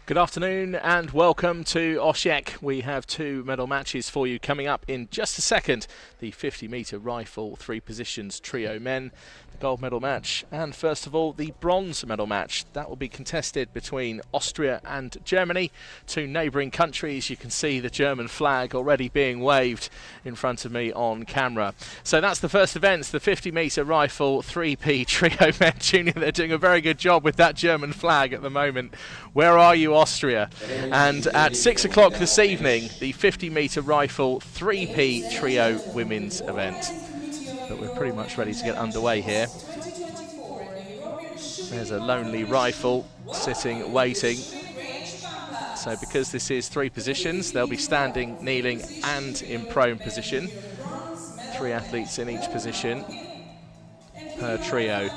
Good afternoon and welcome to Osijek. We have two medal matches for you coming up in just a second. The 50-metre rifle, three positions trio men, the gold medal match, and first of all the bronze medal match. That will be contested between Austria and Germany, two neighbouring countries. You can see the German flag already being waved in front of me on camera. So that's the first event, the 50-metre rifle 3P trio men junior. They're doing a very good job with that German flag at the moment. Where are you, Austria? And at 6 o'clock this evening, the 50-metre rifle 3P trio women's event. But we're pretty much ready to get underway here. There's a lonely rifle sitting, waiting. So because this is three positions, they'll be standing, kneeling and in prone position. Three athletes in each position per trio.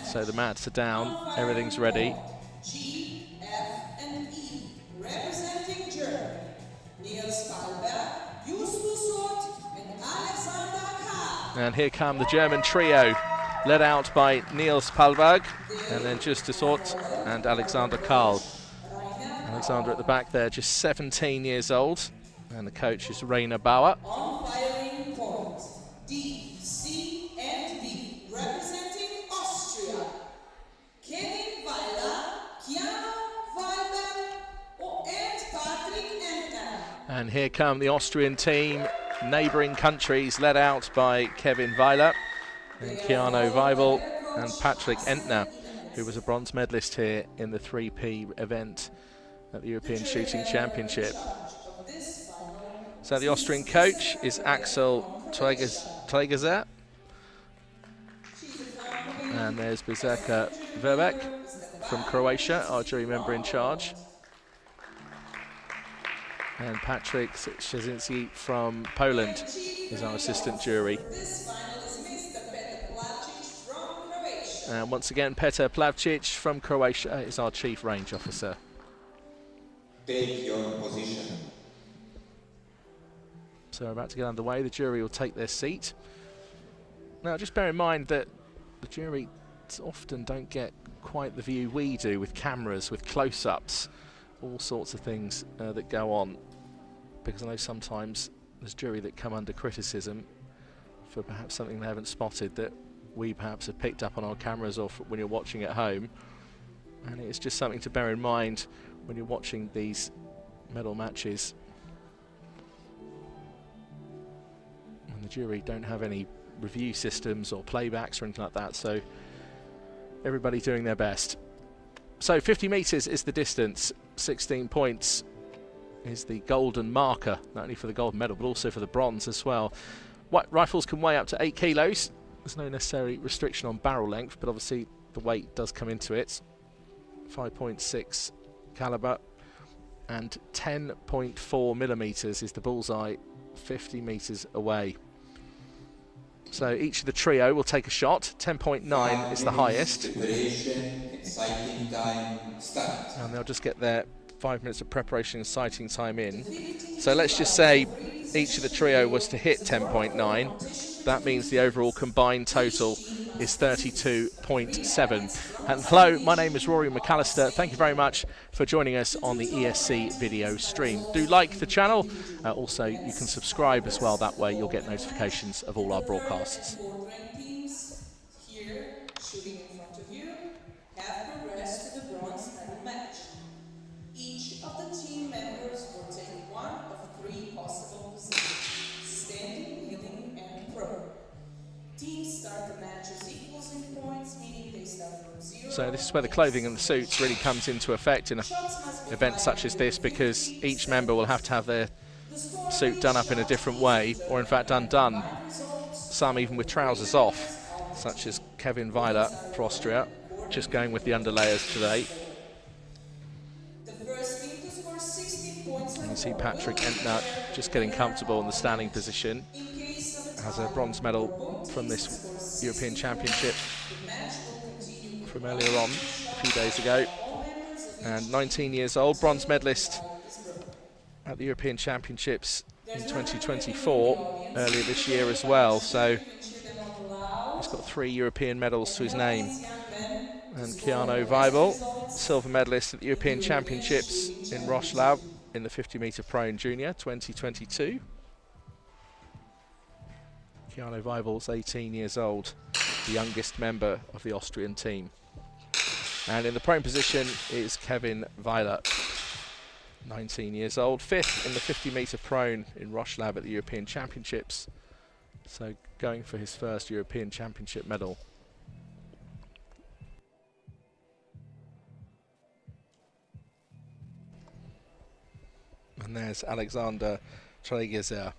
So the mats are down, everything's ready. And here come the German trio, led out by Niels Palberg, and then Justus Ott and Alexander Karl. Alexander at the back there, just 17 years old, and the coach is Rainer Bauer. On firing point, D, C, and B, representing Austria, Kevin Weiler, Keanu Weiler, and Patrick Entner. And here come the Austrian team, neighbouring countries, led out by Kevin Weiler and Keanu Weibel and Patrick Entner, who was a bronze medalist here in the 3P event at the European Shooting Championship. So the Austrian coach is Axel Trägeser, and there's Berserker Verbeck from Croatia, our jury member in charge. And Patrick Szczecinski from Poland is our assistant jury. And once again, Petr Plavčić from Croatia is our chief range officer. Take your position. So we're about to get underway. The jury will take their seat. Now, just bear in mind that the jury often don't get quite the view we do with cameras, with close-ups, all sorts of things that go on, because I know sometimes there's jury that come under criticism for perhaps something they haven't spotted that we perhaps have picked up on our cameras or when you're watching at home. And it's just something to bear in mind when you're watching these medal matches. And the jury don't have any review systems or playbacks or anything like that, so everybody doing their best. So 50 metres is the distance, 16 points is the golden marker, not only for the gold medal but also for the bronze as well. Rifles can weigh up to 8 kilos. There's no necessary restriction on barrel length, but obviously the weight does come into it. 5.6 caliber and 10.4 millimeters is the bullseye 50 meters away. So each of the trio will take a shot. 10.9 is the highest. And they'll just get their 5 minutes of preparation and sighting time in. So let's just say each of the trio was to hit 10.9. That means the overall combined total is 32.7. And hello, my name is Rory McAllister. Thank you very much for joining us on the ESC video stream. Do like the channel. Also, you can subscribe as well. That way you'll get notifications of all our broadcasts. Here, shooting in front of you, have progressed to the bronze medal match. Each of the team members will take one of three possible positions: standing, kneeling, and prone. Teams start the match as equals in points, meaning they start from 0. So this is where the clothing and the suits really comes into effect in an event such as this, because each member will have to have their suit done up in a different way, or in fact undone. Some even with trousers off, such as Kevin Weiler for Austria, just going with the underlayers today. And you see Patrick Entner just getting comfortable in the standing position. Has a bronze medal from this European Championship from earlier on, a few days ago. And 19 years old, bronze medalist at the European Championships in 2024, earlier this year as well. So he's got 3 European medals to his name. And Keanu Weibel silver medalist at the European Championships in Wrocław in the 50 metre prone junior 2022. Keanu Weibel's 18 years old, the youngest member of the Austrian team. And in the prone position is Kevin Weiler, 19 years old, 5th in the 50 metre prone in Wrocław at the European Championships. So going for his first European Championship medal. And there's Alexander Tregeser.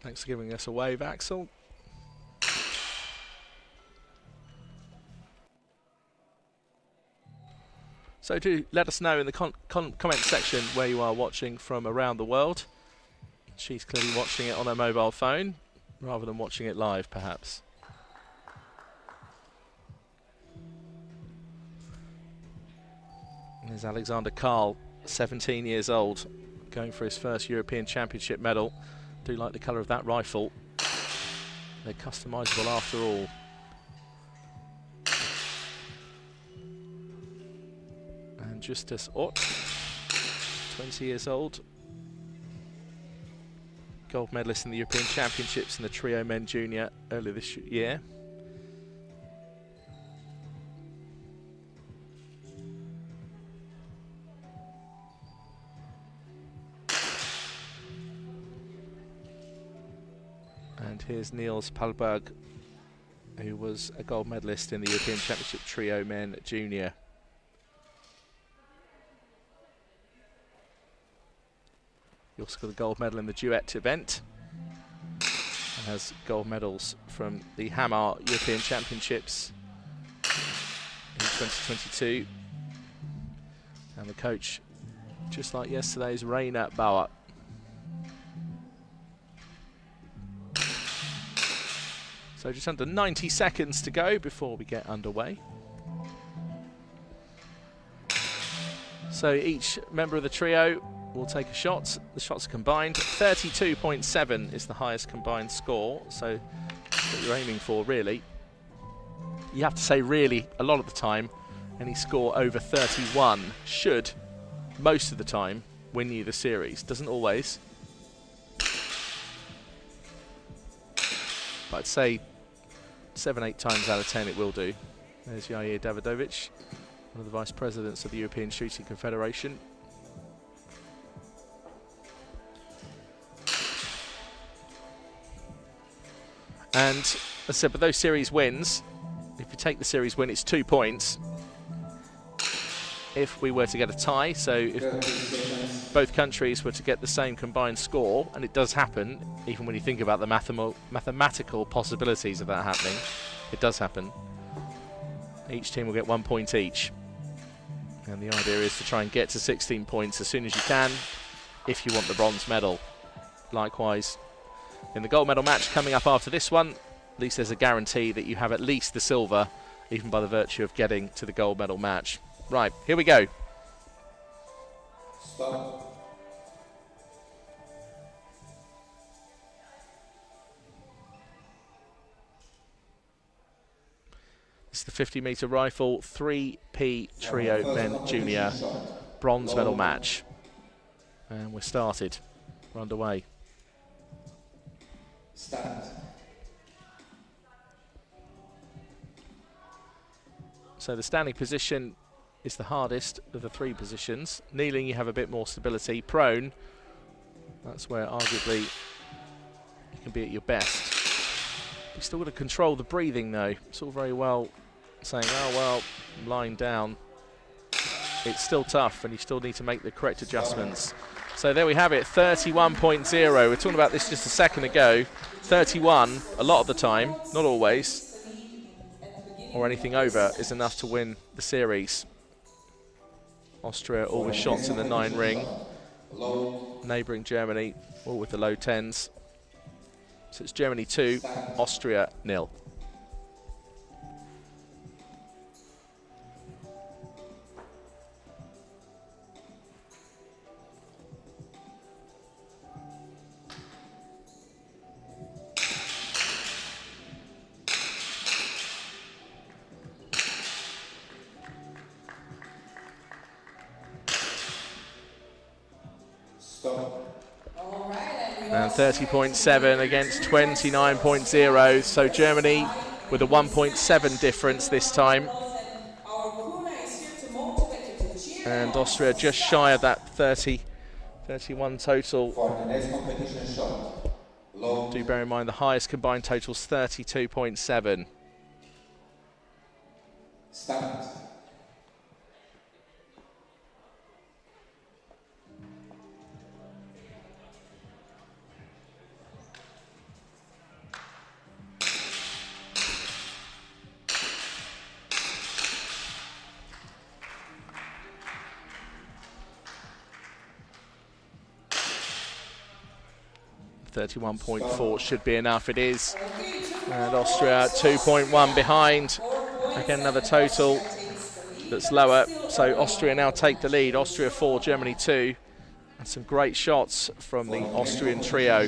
Thanks for giving us a wave, Axel. So do let us know in the comment section where you are watching from around the world. She's clearly watching it on her mobile phone rather than watching it live, perhaps. And there's Alexander Karl, 17 years old, going for his first European Championship medal. Do like the colour of that rifle. They're customisable after all. And Justus Ott, 20 years old, gold medalist in the European Championships in the trio men junior earlier this year. And here's Niels Palberg, who was a gold medalist in the European Championship trio men junior. He also got a gold medal in the duet event and has gold medals from the Hamar European Championships in 2022. And the coach, just like yesterday's, Rainer Bauer. So just under 90 seconds to go before we get underway. So each member of the trio will take a shot. The shots are combined. 32.7 is the highest combined score, so that's what you're aiming for, really. You have to say really a lot of the time. Any score over 31 should, most of the time, win you the series. Doesn't always. But I'd say 7-8 times out of 10 it will do. There's Jair Davidovic, one of the vice presidents of the European Shooting Confederation. And as I said, with those series wins, if you take the series win, it's 2 points. If we were to get a tie, so if both countries were to get the same combined score, and it does happen, even when you think about the mathematical possibilities of that happening, it does happen. Each team will get 1 point each. And the idea is to try and get to 16 points as soon as you can, if you want the bronze medal. Likewise, in the gold medal match coming up after this one, at least there's a guarantee that you have at least the silver, even by the virtue of getting to the gold medal match. Right, here we go. Stop. This is the 50 metre rifle 3P trio men junior bronze medal match. And we're started. We're underway. Start. So the standing position is the hardest of the three positions. Kneeling, you have a bit more stability. Prone, that's where arguably you can be at your best. You've still got to control the breathing though. It's all very well saying, oh well, I'm lying down. It's still tough and you still need to make the correct adjustments. So there we have it, 31.0. We were talking about this just a second ago. 31, a lot of the time, not always, or anything over, is enough to win the series. Austria all with shots in the 9 ring. Neighbouring Germany all with the low 10s. So it's Germany 2, Austria 0. And 30.7 against 29.0, so Germany with a 1.7 difference this time. And Austria just shy of that 31 total. For the next competition shot, low. Do bear in mind the highest combined total is 32.7. Start. 31.4 should be enough, it is. And Austria 2.1 behind. Again, another total that's lower. So Austria now take the lead. Austria 4, Germany 2. And some great shots from the Austrian trio,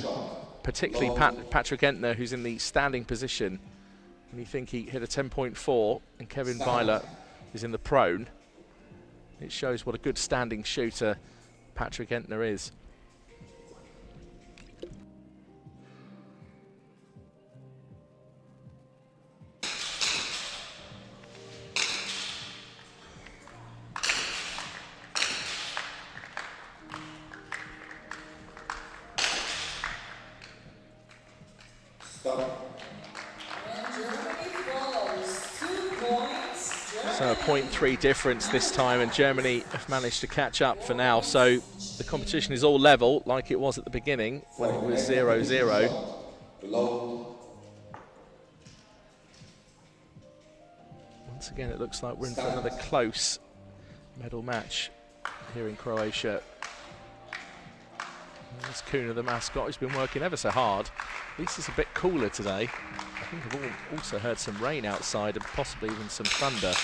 particularly Patrick Entner, who's in the standing position. And you think he hit a 10.4, and Kevin Weiler is in the prone. It shows what a good standing shooter Patrick Entner is. So a 0.3 difference this time, and Germany have managed to catch up for now. So the competition is all level, like it was at the beginning when it was 0-0. Once again, it looks like we're in for another close medal match here in Croatia. There's Kuna, the mascot, who's been working ever so hard. At least it's a bit cooler today. I think I've also heard some rain outside and possibly even some thunder.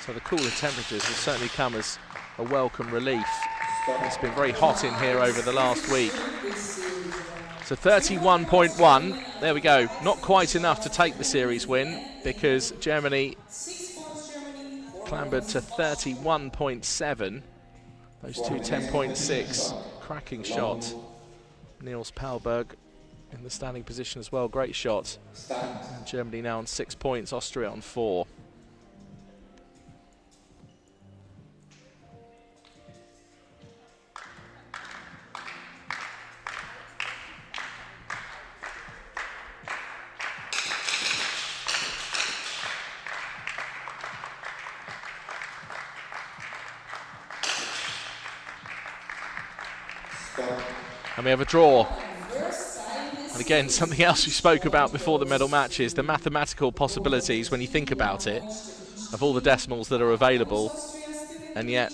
So the cooler temperatures will certainly come as a welcome relief. It's been very hot in here over the last week. So 31.1, there we go. Not quite enough to take the series win, because Germany clambered to 31.7. Those two 10.6, cracking shot. Niels Palberg in the standing position as well, great shot. And Germany now on 6 points, Austria on 4. And we have a draw. And again, something else we spoke about before the medal matches, the mathematical possibilities when you think about it, of all the decimals that are available, and yet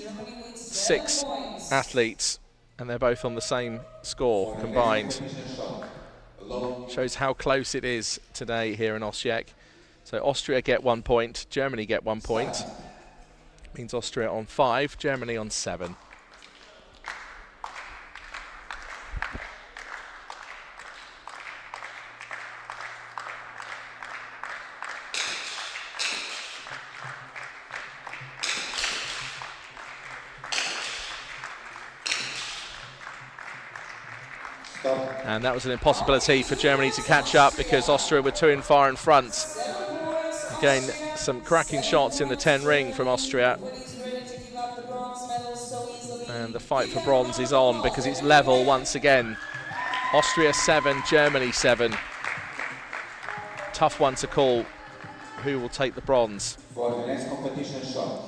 6 athletes, and they're both on the same score combined. Shows how close it is today here in Osijek. So Austria get 1 point, Germany get 1 point. Means Austria on 5, Germany on 7. And that was an impossibility for Germany to catch up, because Austria were 2 far in front. Again, some cracking shots in the 10 ring from Austria. And the fight for bronze is on, because it's level once again. Austria 7, Germany 7. Tough one to call. Who will take the bronze? For the next competition shot,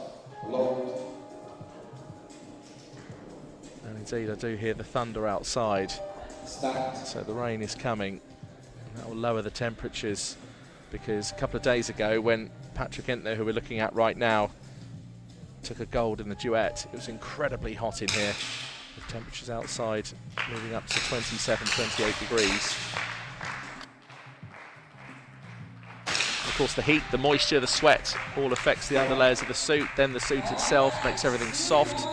low. And indeed, I do hear the thunder outside. Start. So the rain is coming, and that will lower the temperatures, because a couple of days ago when Patrick Entner, who we're looking at right now, took a gold in the duet, it was incredibly hot in here, with temperatures outside moving up to 27, 28 degrees. Of course, the heat, the moisture, the sweat all affects the underlayers of the suit, then the suit itself makes everything soft,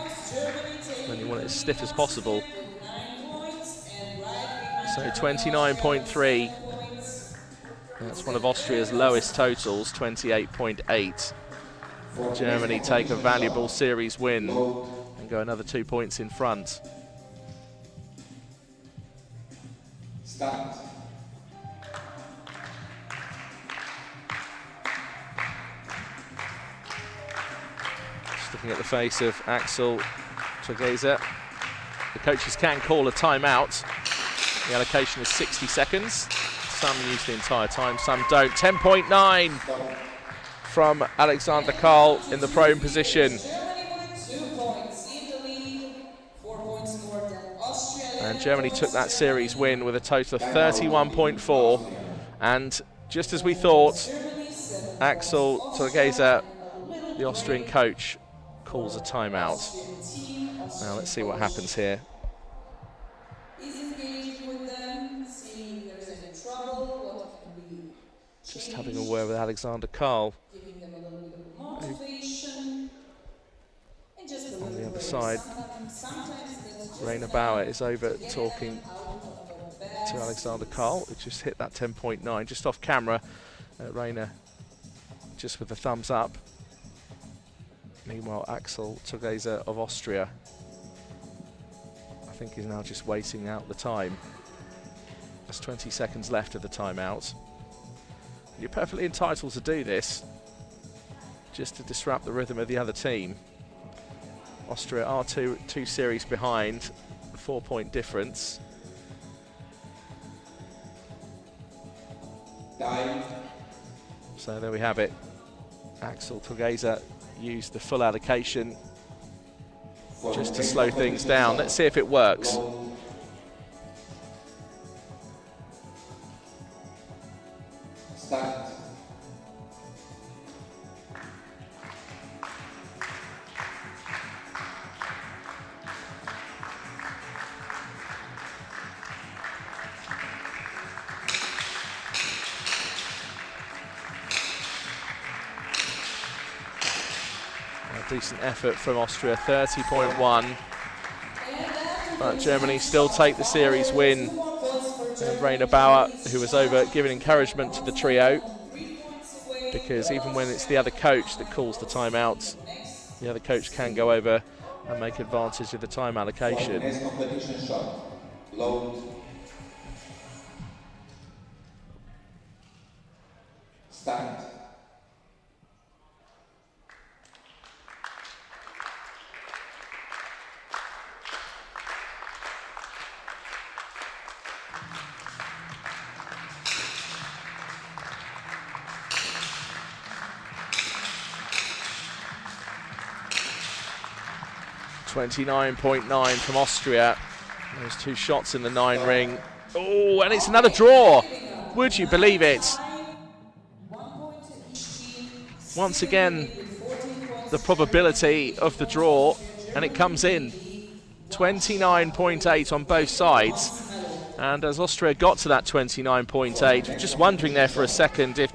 and you want it as stiff as possible. So 29.3, that's one of Austria's lowest totals, 28.8. Germany take a valuable series win and go another 2 points in front. Start. Just looking at the face of Axel Togeza. The coaches can call a timeout. The allocation is 60 seconds. Some use the entire time, some don't. 10.9 from Alexander Karl in the prone position. And Germany took that series win with a total of 31.4. And just as we thought, Axel Togeza, the Austrian coach, calls a timeout. Now let's see what happens here. Just having a word with Alexander Karl. On the other side, Rainer Bauer is over talking to Alexander Karl, who just hit that 10.9, just off camera. Rainer just with the thumbs up. Meanwhile, Axel Togeza of Austria, I think, is now just waiting out the time. There's 20 seconds left of the timeout. You're perfectly entitled to do this, just to disrupt the rhythm of the other team. Austria are two series behind, a 4-point difference. So there we have it. Axel Togeza used the full allocation just to slow things down. Let's see if it works. Start. A decent effort from Austria, 30.1. But Germany still take the series win. And Rainer Bauer, who was over giving encouragement to the trio, because even when it's the other coach that calls the timeouts, the other coach can go over and make advantage of the time allocation. Next competition shot. Load. Start. .9 from Austria. Those two shots in the 9 ring. Oh, and it's another draw. Would you believe it? Once again, the probability of the draw, and it comes in. 29.8 on both sides. And as Austria got to that 29.8, just wondering there for a second if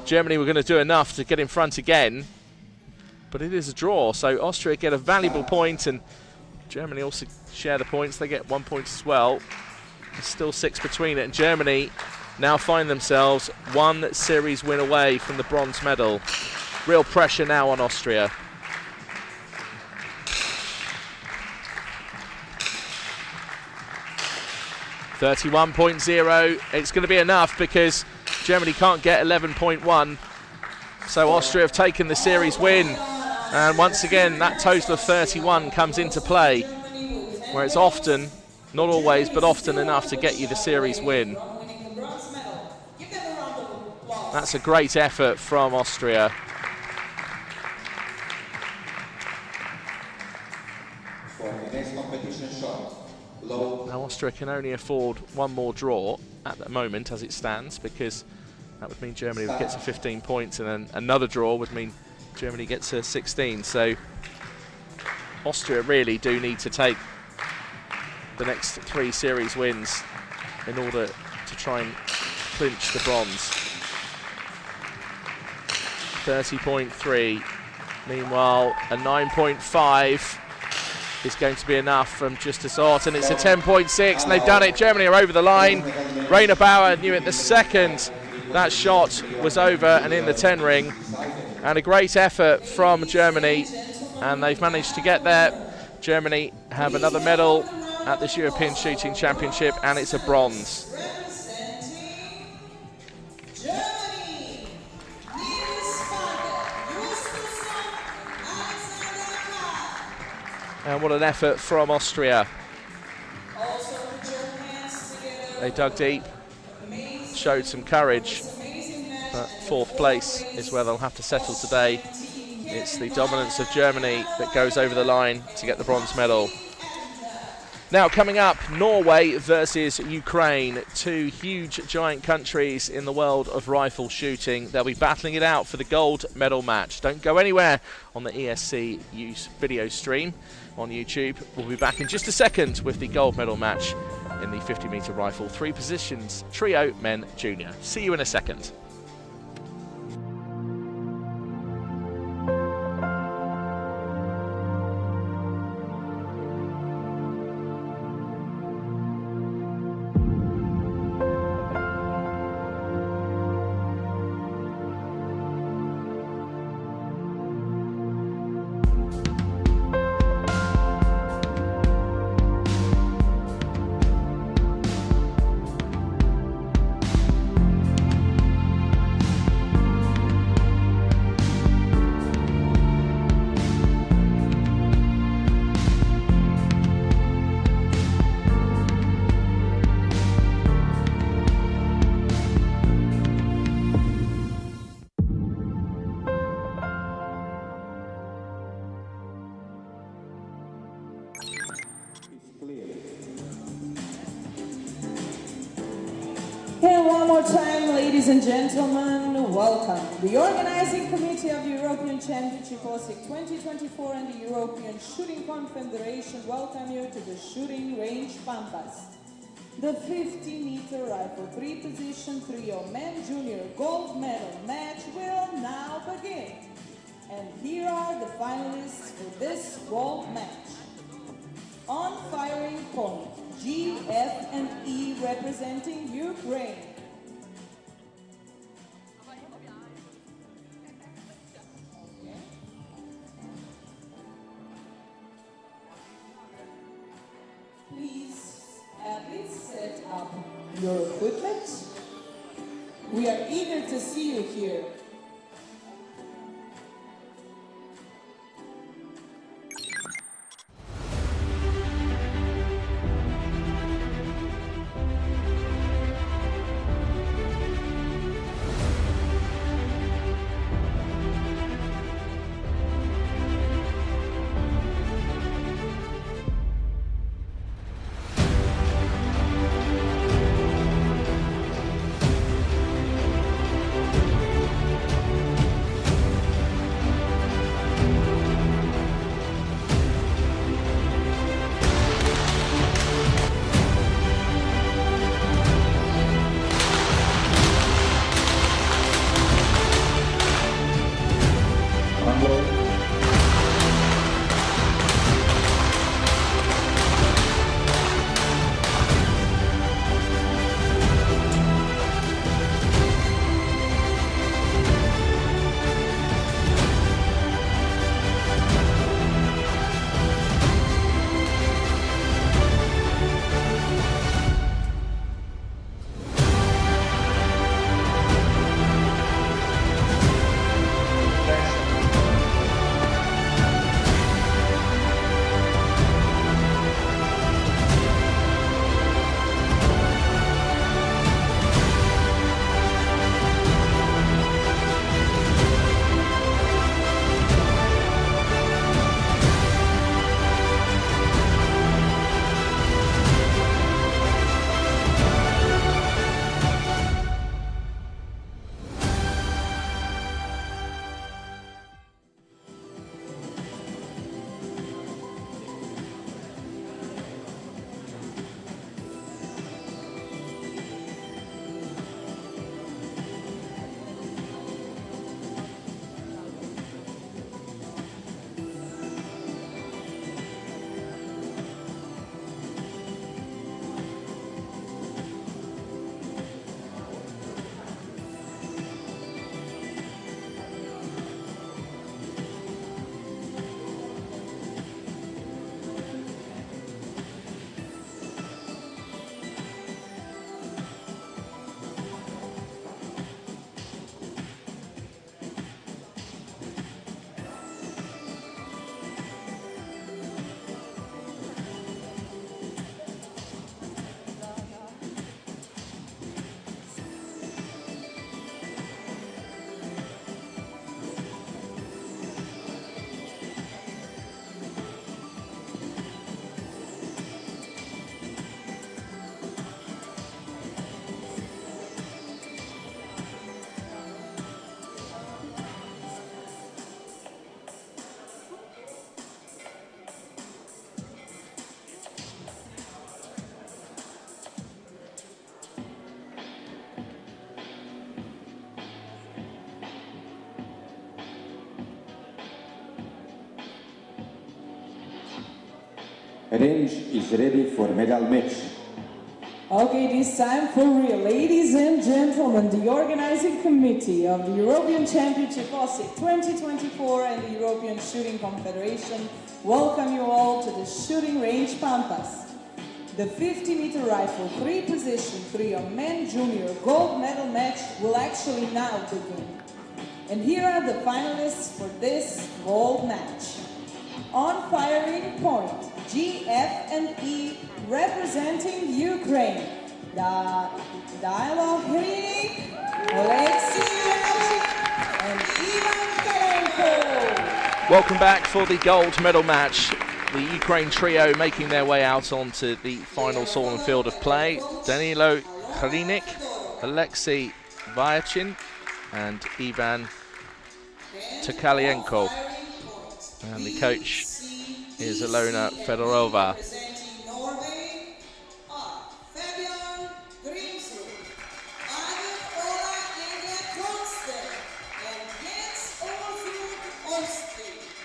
Germany were going to do enough to get in front again. But it is a draw, so Austria get a valuable point, and Germany also share the points. They get 1 point as well. There's still 6 between it, and Germany now find themselves 1 series win away from the bronze medal. Real pressure now on Austria. .30, it's going to be enough because Germany can't get 11.1. So Austria have taken the series win. And once again, that total of 31 comes into play, where it's often, not always, but often enough to get you the series win. That's a great effort from Austria. For the next competition shot. Low. Now Austria can only afford 1 more draw at the moment as it stands, because that would mean Germany would get to 15 points, and then another draw would mean Germany gets to 16. So Austria really do need to take the next 3 series wins in order to try and clinch the bronze. 30.3. Meanwhile, a 9.5 is going to be enough from Justus Ott, and it's a 10.6, and they've done it. Germany are over the line. Rainer Bauer knew it the second that shot was over and in the 10 ring. And a great effort from Germany, and they've managed to get there. Germany have another medal at this European Shooting Championship, and it's a bronze. And what an effort from Austria. They dug deep, showed some courage, but fourth place is where they'll have to settle today. It's the dominance of Germany that goes over the line to get the bronze medal. Now coming up, Norway versus Ukraine, two huge giant countries in the world of rifle shooting. They'll be battling it out for the gold medal match. Don't go anywhere on the ESC video stream on YouTube. We'll be back in just a second with the gold medal match in the 50-meter rifle 3 positions trio men junior. See you in a second. And one more time, ladies and gentlemen, welcome. The organizing committee of the European Championship Osijek 2024 and the European Shooting Confederation welcome you to the shooting range Pampas. The 50-meter rifle 3 position trio men junior gold medal match will now begin. And here are the finalists for this gold match. On firing point, G, F, and E representing Ukraine. Please, athletes, set up your equipment. We are eager to see you here. Range is ready for medal match. Okay, this time for real. Ladies and gentlemen, the organizing committee of the European Championship Osijek 2024 and the European Shooting Confederation welcome you all to the shooting range Pampas. The 50-meter rifle 3-position trio men junior gold medal match will actually now begin. And here are the finalists for this gold match. On firing point, GF&E representing Ukraine, Dailo Hrynik, Alexei and Ivan Kalenko. Welcome back for the gold medal match. The Ukraine trio making their way out onto the final Solon field of play. Danilo Hrynik, Alexei Vyachin and Ivan Takalienko. And the coach is Ilona Fedorova.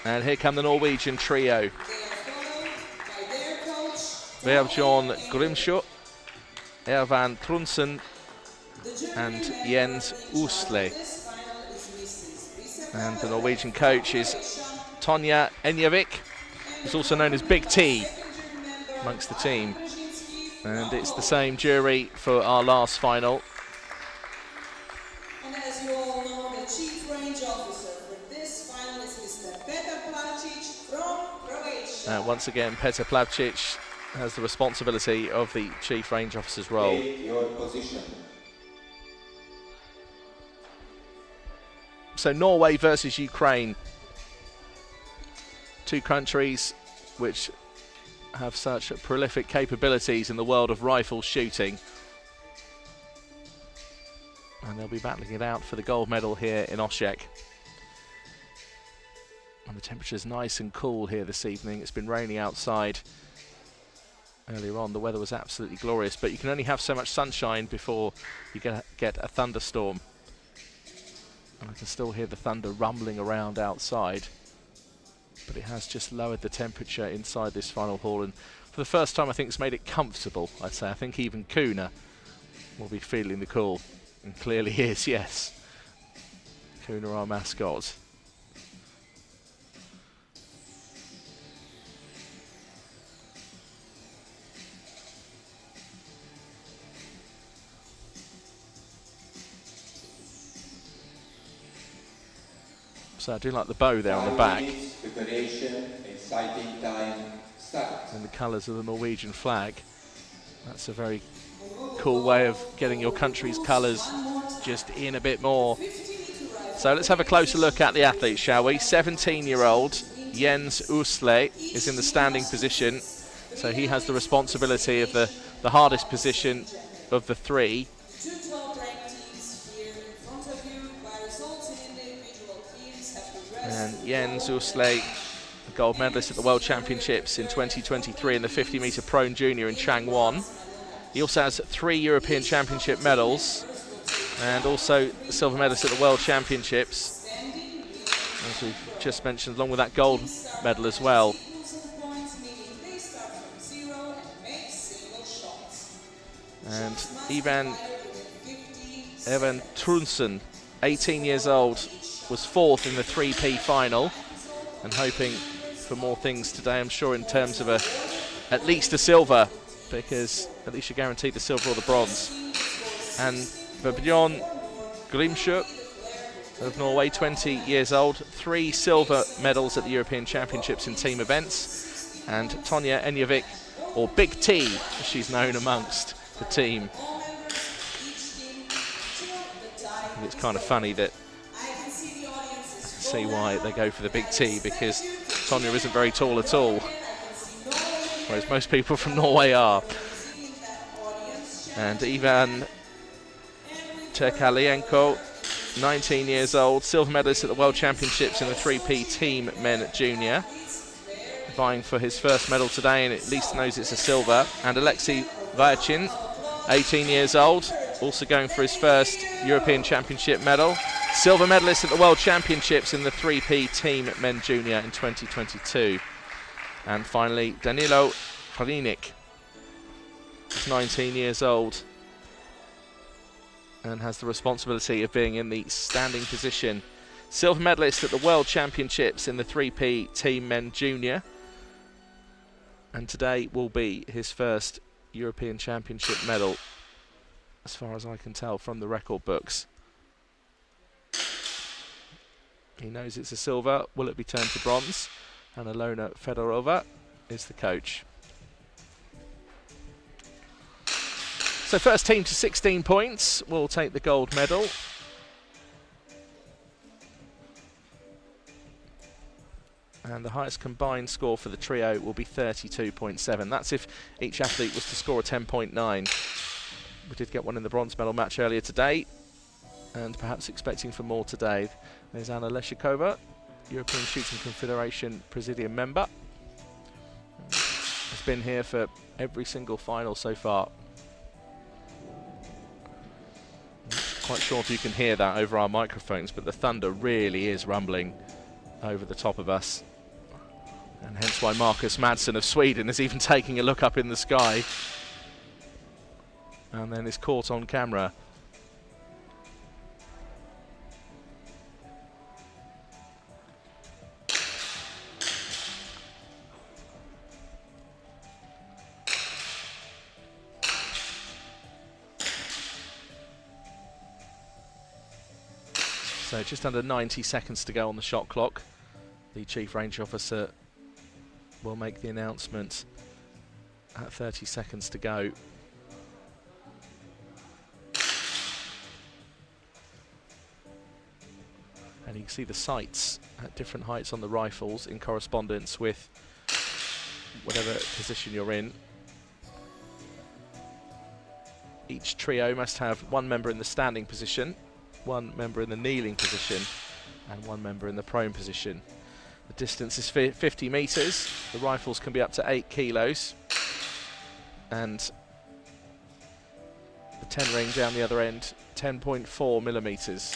And here come the Norwegian trio. Bjørn Grimsjø, Ervan Trunsen and Jens Usle. And the Norwegian coach is Tonja Enjevik, who's also known as Big T amongst the team. And it's the same jury for our last final. And as you all know, the chief range officer for this final is Mr. Petar Plavčić from Croatia. Once again, Petar Plavčić has the responsibility of the chief range officer's role. Take your position. So Norway versus Ukraine. Two countries which have such prolific capabilities in the world of rifle shooting. And they'll be battling it out for the gold medal here in Osijek. And the temperature's nice and cool here this evening. It's been raining outside. Earlier on, the weather was absolutely glorious, but you can only have so much sunshine before you get a thunderstorm. And I can still hear the thunder rumbling around outside. But it has just lowered the temperature inside this final hall, and for the first time I think it's made it comfortable, I'd say. I think even Kuna will be feeling the cool, and clearly he is, yes. Kuna, our mascot. So I do like the bow there on the back. Preparation and sighting time start. And the colours of the Norwegian flag. That's a very cool way of getting your country's colours just in a bit more. So let's have a closer look at the athletes, shall we? 17-year-old Jens Usle is in the standing position. So he has the responsibility of the hardest position of the three. And Jens Usle, gold medalist at the World Championships in 2023 in the 50-metre prone junior in Changwon. He also has 3 European Championship medals and also silver medalist at the World Championships, as we've just mentioned, along with that gold medal as well. And Evan Trunsen, 18 years old, was 4th in the 3P final, and hoping for more things today, I'm sure, in terms of at least a silver, because at least you're guaranteed the silver or the bronze. And for Bjørn Grimsjø of Norway, 20 years old, 3 silver medals at the European Championships in team events, and Tonja Enjevik, or Big T, as she's known amongst the team. And it's kind of funny that see why they go for the Big T, because Tonja isn't very tall at all, whereas most people from Norway are. And Ivan Takalienko, 19 years old, silver medalist at the World Championships in the 3P team men junior, vying for his first medal today, and at least knows it's a silver. And Alexei Vyachin, 18 years old, also going for his first European Championship medal. Silver medalist at the World Championships in the 3P team men junior in 2022. And finally, Danilo Polinik is 19 years old and has the responsibility of being in the standing position. Silver medalist at the World Championships in the 3P Team Men Junior. And today will be his first European Championship medal, as far as I can tell from the record books. He knows it's a silver. Will it be turned to bronze? And Alona Fedorova is the coach. So first team to 16 points will take the gold medal. And the highest combined score for the trio will be 32.7. That's if each athlete was to score a 10.9. We did get one in the bronze medal match earlier today, and perhaps expecting for more today. There's Anna Leshikova, European Shooting Confederation Presidium member. Has been here for every single final so far. I'm not quite sure if you can hear that over our microphones, but the thunder really is rumbling over the top of us. And hence why Marcus Madsen of Sweden is even taking a look up in the sky. And then is caught on camera. So just under 90 seconds to go on the shot clock. The Chief Range Officer will make the announcement at 30 seconds to go. And you can see the sights at different heights on the rifles in correspondence with whatever position you're in. Each trio must have one member in the standing position, one member in the kneeling position, and one member in the prone position. The distance is 50 metres. The rifles can be up to 8 kilos. And the 10 ring down the other end, 10.4 millimetres.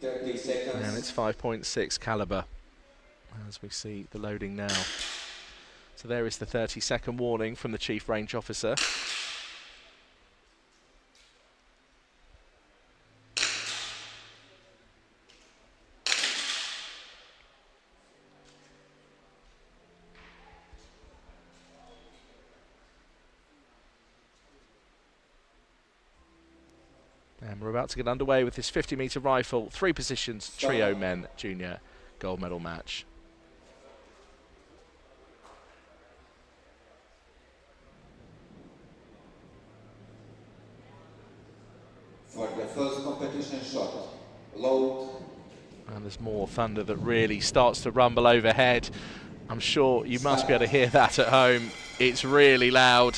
And it's 5.6 calibre, as we see the loading now. So there is the 30-second warning from the Chief Range Officer. And we're about to get underway with this 50-metre rifle, 3 positions, trio men, junior gold medal match. For the first competition shot, load. And there's more thunder that really starts to rumble overhead. I'm sure you must be able to hear that at home. It's really loud.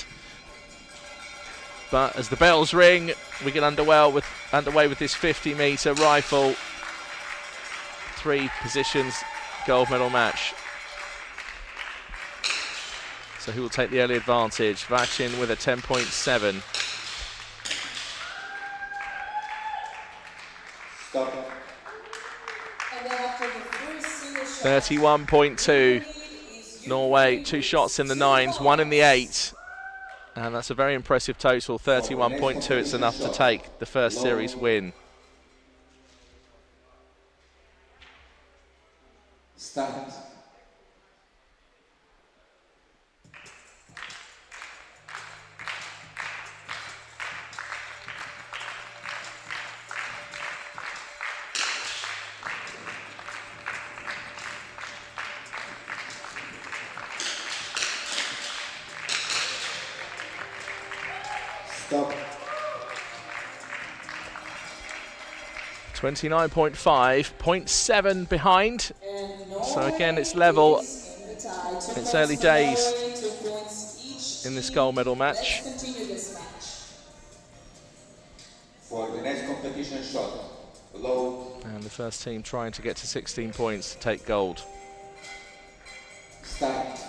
But as the bells ring, we get underway with this 50-metre rifle, 3 positions gold medal match. So who will take the early advantage? Vachin with a 10.7. Stop. 31.2. Norway, 2 shots in the 9s, 1 in the 8. And that's a very impressive total, 31.2. It's enough to take the first series win. Start. Stop. 29.5, 0.7 behind. So again, it's level. It's early days in this gold medal match. For the next competition shot, load. And the first team trying to get to 16 points to take gold. Start.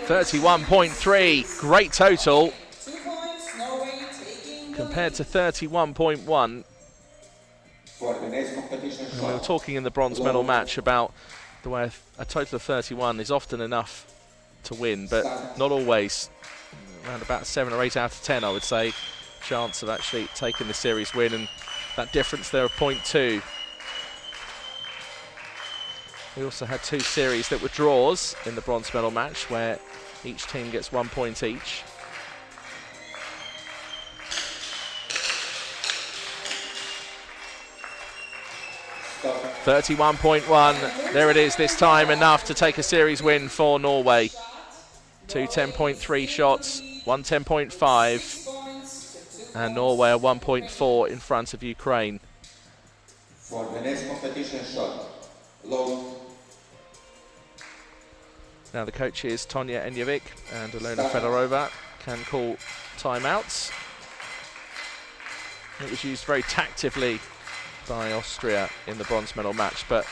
31.3, great total 2 points, Norway taking compared to 31.1. For the next competition And we were shot. talking in the bronze medal match about the way a total of 31 is often enough to win, but not always. Around about 7 or 8 out of 10, I would say, chance of actually taking the series win, and that difference there of 0.2. We also had 2 series that were draws in the bronze medal match, where each team gets 1 point each. Stop. 31.1, there it is this time, enough to take a series win for Norway. 2 10.3 shots, 1 10.5, and Norway are 1.4 in front of Ukraine. For the next competition shot. Low. Now the coaches Tonia Enjevic and Alona Fedorova can call timeouts. It was used very tactically by Austria in the bronze medal match, but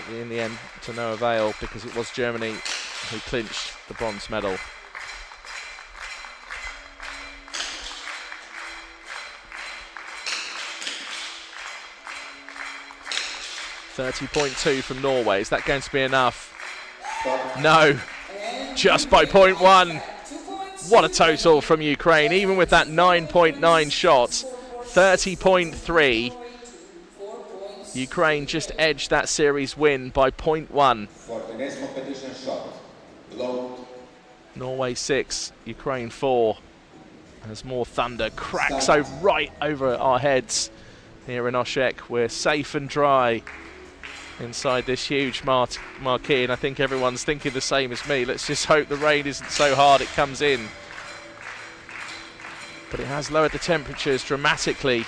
in the end to no avail, because it was Germany who clinched the bronze medal. .2 from Norway. Is that going to be enough? Stop. No, just by 0.1. What a total from Ukraine, even with that 9.9 shot. 30.3. Ukraine just edged that series win by 0.1. For the next competition shot. Low. Norway 6, Ukraine 4. As more thunder cracks right over our heads here in Osijek. We're safe and dry inside this huge marquee, and I think everyone's thinking the same as me. Let's just hope the rain isn't so hard it comes in. But it has lowered the temperatures dramatically,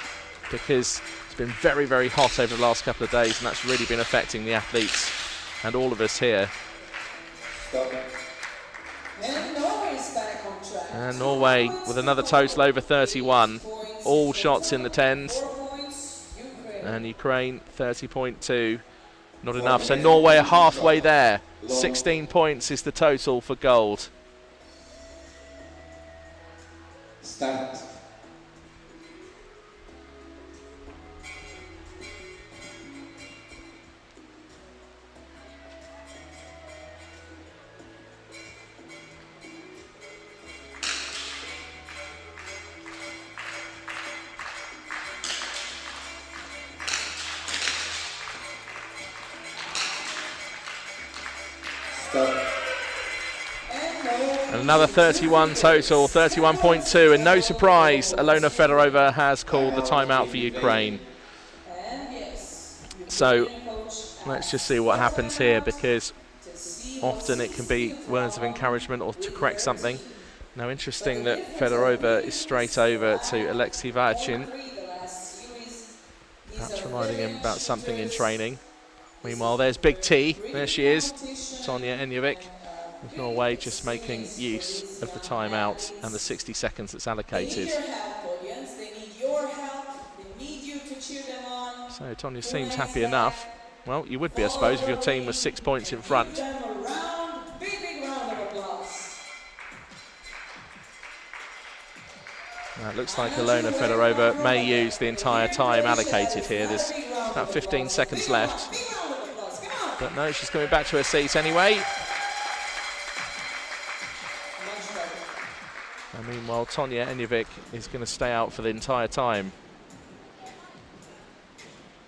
because it's been very, very hot over the last couple of days, and that's really been affecting the athletes and all of us here. Stop. And Norway's back on track. And Norway with another total over 31. All shots in the 10s. 4 points, Ukraine. And Ukraine 30.2. Not enough. So Norway are halfway there. 16 points is the total for gold. Start. Stop. And another 31 total, 31.2. And no surprise, Alona Fedorova has called the timeout for Ukraine. And yes, So let's just see what happens here, because often it can be words of encouragement or to correct something. Now, interesting that Fedorova is straight over to Alexei Vachin, perhaps reminding him about something in training. Meanwhile, there's Big T. There she is, Tonia Enjevic, with Norway just making use of the timeout and the 60 seconds that's They allocated. need your help, audience. They need your help. They need you to cheer them on. So Tonia seems happy enough. Well, you would be, I suppose, if your team was 6 points in front. Give them a round, big, big round of applause. Now, it looks like Alona Fedorova may use the entire time allocated here. There's about 15 seconds left. Big round of applause. Come on. But no, she's coming back to her seat anyway. Much better. And meanwhile, Tonia Enjevic is going to stay out for the entire time.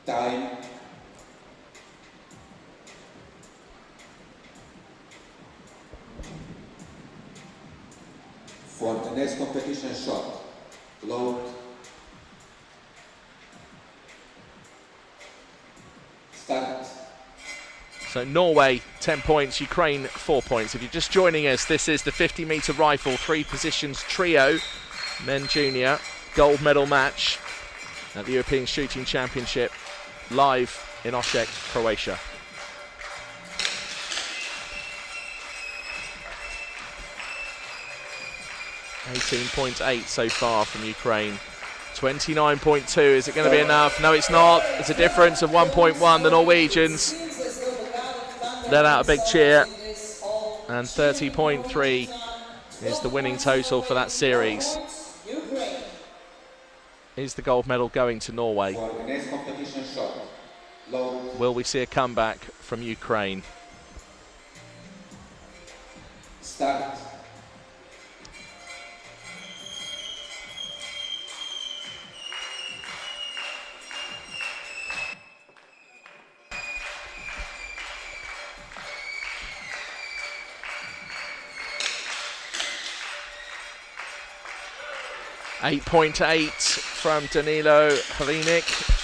Time. For the next competition shot. Load. Start. So Norway 10 points, Ukraine 4 points. If you're just joining us, this is the 50-metre rifle 3 positions trio men junior gold medal match at the European Shooting Championship, live in Osijek, Croatia. .8 so far from Ukraine. 29.2, is it going to be enough? No, it's not. It's a difference of 1.1, the Norwegians. Seems as though the God of thunder let out a big cheer, and 30.3 is the winning total for that series. Is the gold medal going to Norway? For the next competition shot, load, Will we see a comeback from Ukraine? start. .8 from Danilo Halinik.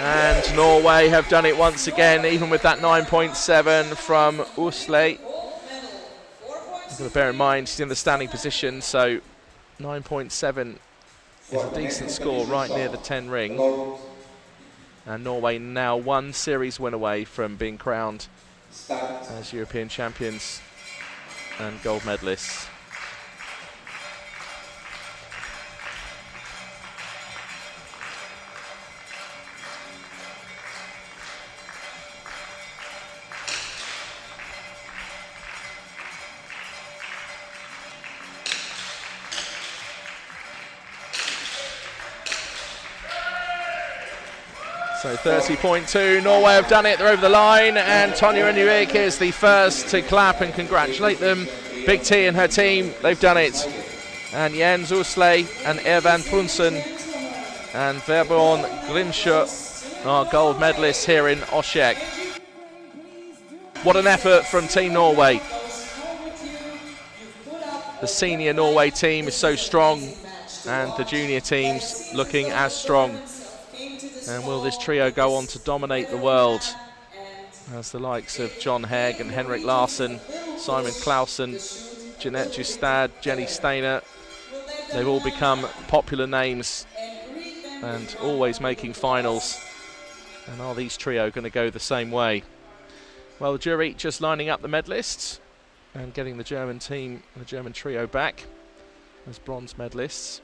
And Norway have done it once again, even with that 9.7 from Osijek. You've got to bear in mind he's in the standing position, so 9.7 is a decent score right near the 10 ring. Load, And Norway now one series win away from being crowned start. as European champions and gold medalists. So 30.2, Norway have done it, they're over the line, and Tonja Inuvik is the first to clap and congratulate them. Big T and her team, they've done it. And Jens Usley and Ervan Prunsen and Verborn Grimsjø are gold medalists here in Osijek. What an effort from Team Norway. The senior Norway team is so strong, and the junior team's looking as strong. And will this trio go on to dominate the world as the likes of John Hegg and Henrik Larsson, Simon Clausen, Jeanette Justad, Jenny Steiner, they've all become popular names and always making finals. And are these trio going to go the same way? Well, the jury just lining up the medalists and getting the German team, the German trio back as bronze medalists.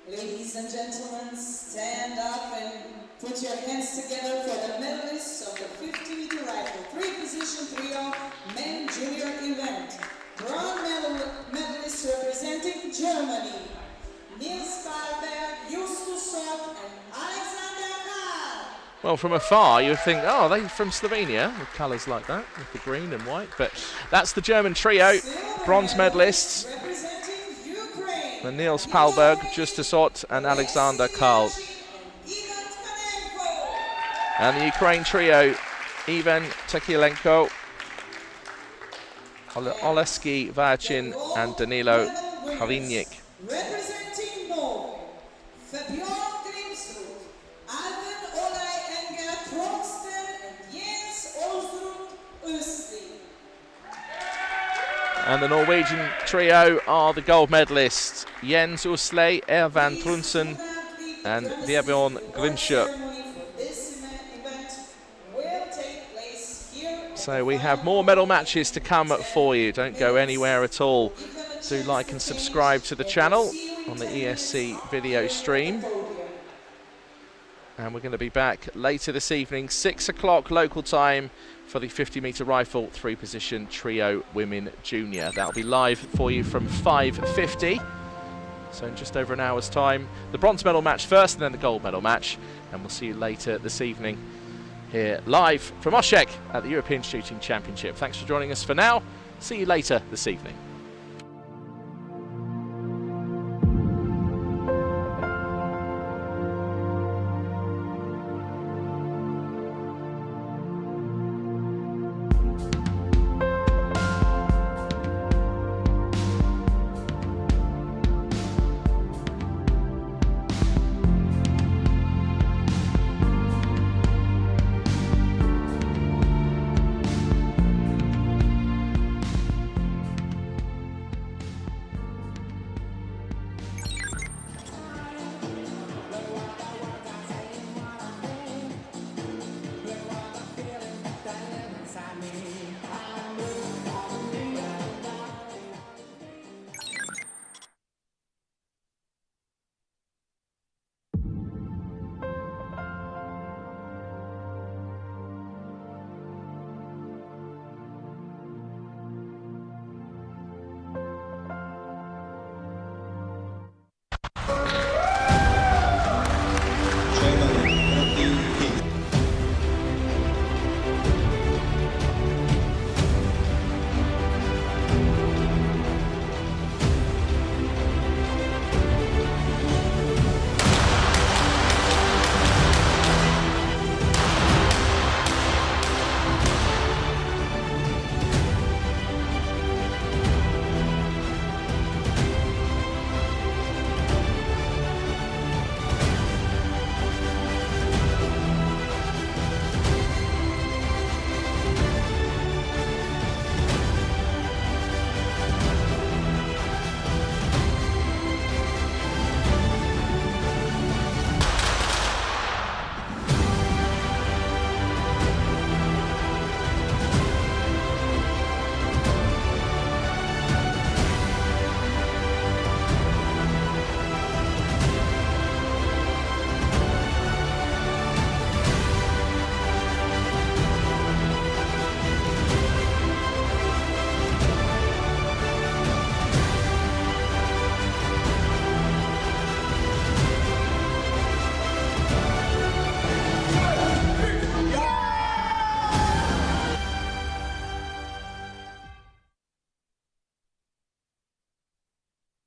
Ladies and gentlemen, stand up and put your hands together for the medalists of the 50-meter rifle three-position trio men junior event. Bronze medalists representing Germany, Nils Karlberg, Justus Sok, and Alexander Karl. Well, from afar you would think, oh, they're from Slovenia with colours like that, with the green and white, but that's the German trio, bronze medalists. The Nils Palberg, Justus Ott and Alexander Karl. And the Ukraine trio, Ivan Tekilenko, Oleski Vachin and Danilo Halinik. Representing Norway, Fabian Grimsrud, Alvin Olai Enger Trondsten, and Jens Olsrud Østli. And the Norwegian trio are the gold medalists, Jens Usley, Ervan Trunsen and Vebjørn Grimsjø. So we have more medal matches to come for you. Don't go anywhere at all. Do like and subscribe to the channel on the ESC video stream. And we're going to be back later this evening, 6 o'clock local time, for the 50-meter rifle three-position trio women junior. That'll be live for you from 5:50. So in just over an hour's time, the bronze medal match first and then the gold medal match. And we'll see you later this evening here live from Osijek at the European Shooting Championship. Thanks for joining us for now. See you later this evening.